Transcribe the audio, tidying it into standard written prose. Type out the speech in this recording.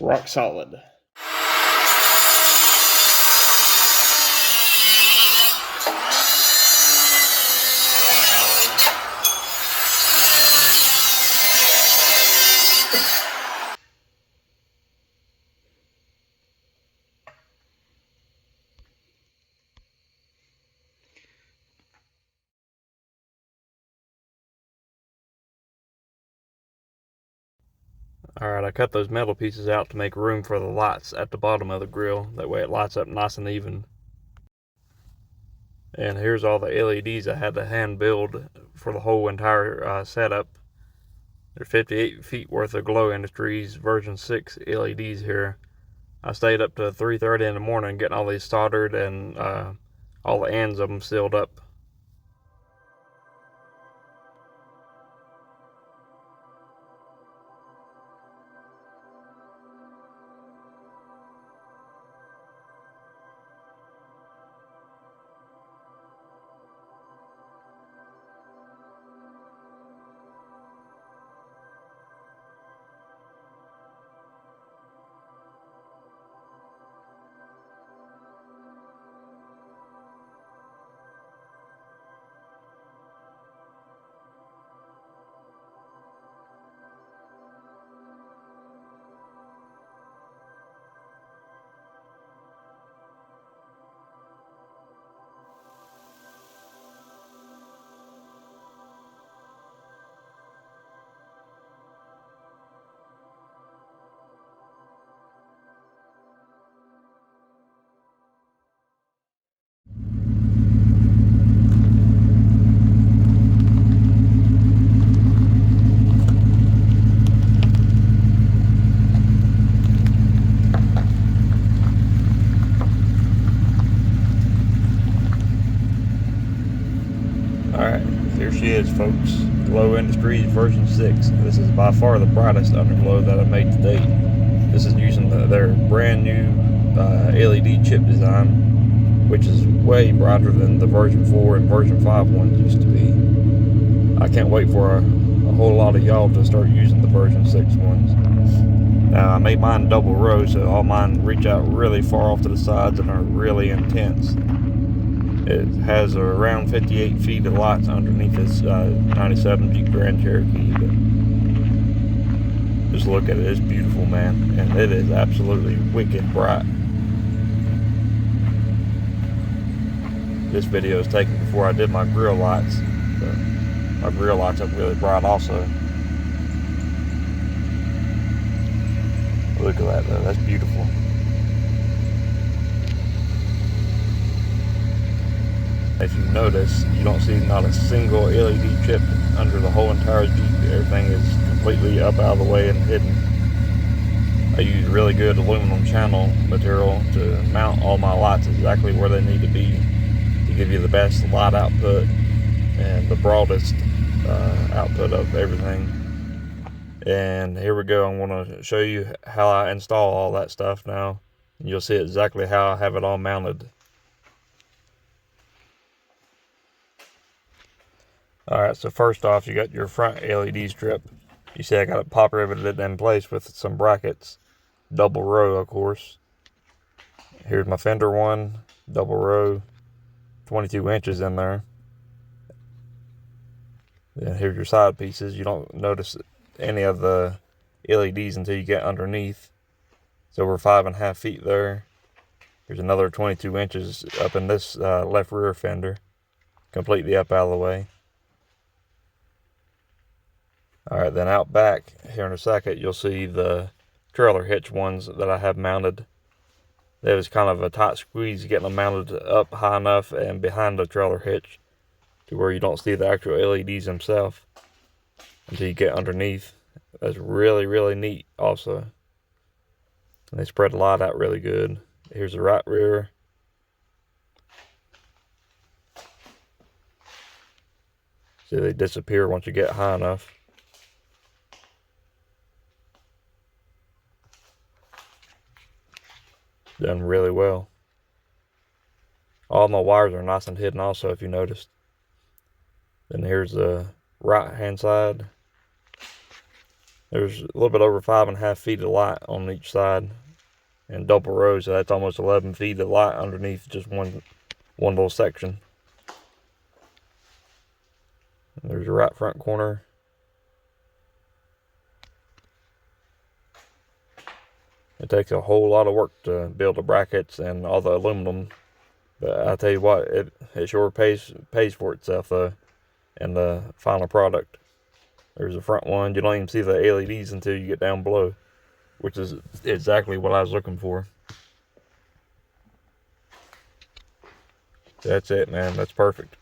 rock solid. Alright, I cut those metal pieces out to make room for the lights at the bottom of the grill. That way it lights up nice and even. And here's all the LEDs I had to hand build for the whole entire setup. There's 58 feet worth of Glowe Industries Version-6 LEDs here. I stayed up to 3:30 in the morning getting all these soldered and all the ends of them sealed up. Alright, here she is, folks. Glowe Industries Version-6. This is by far the brightest Underglow that I made to date. This is using their brand new LED chip design, which is way brighter than the Version-4 and Version-5 ones used to be. I can't wait for a whole lot of y'all to start using the Version-6 ones. Now, I made mine double row, so all mine reach out really far off to the sides and are really intense. It has around 58 feet of lights underneath this 97 Jeep Grand Cherokee. But just look at it, it's beautiful, man. And it is absolutely wicked bright. This video is taken before I did my grill lights. But my grill lights up really bright also. Look at that though, that's beautiful. If you notice, you don't see not a single LED chip under the whole entire Jeep. Everything is completely up out of the way and hidden. I use really good aluminum channel material to mount all my lights exactly where they need to be to give you the best light output and the broadest output of everything. And here we go. I'm going to show you how I install all that stuff now. And you'll see exactly how I have it all mounted. Alright, so first off, you got your front LED strip. You see I got it pop riveted in place with some brackets. Double row, of course. Here's my fender one, double row, 22 inches in there. Then here's your side pieces. You don't notice any of the LEDs until you get underneath. So we're 5.5 feet there. Here's another 22 inches up in this left rear fender. Completely up out of the way. Alright, then out back here in a second, you'll see the trailer hitch ones that I have mounted. It was kind of a tight squeeze getting them mounted up high enough and behind the trailer hitch to where you don't see the actual LEDs themselves until you get underneath. That's really, really neat also. And they spread the light out really good. Here's the right rear. See, they disappear once you get high enough. Done really well. All my wires are nice and hidden also, if you noticed. Then here's the right hand side. There's a little bit over 5.5 feet of light on each side, and double rows, so that's almost 11 feet of light underneath just one little section. There's your right front corner. It takes a whole lot of work to build the brackets and all the aluminum, but I tell you what, it sure pays for itself though in the final product. There's the front one. You don't even see the LEDs until you get down below, which is exactly what I was looking for. That's it, man. That's perfect.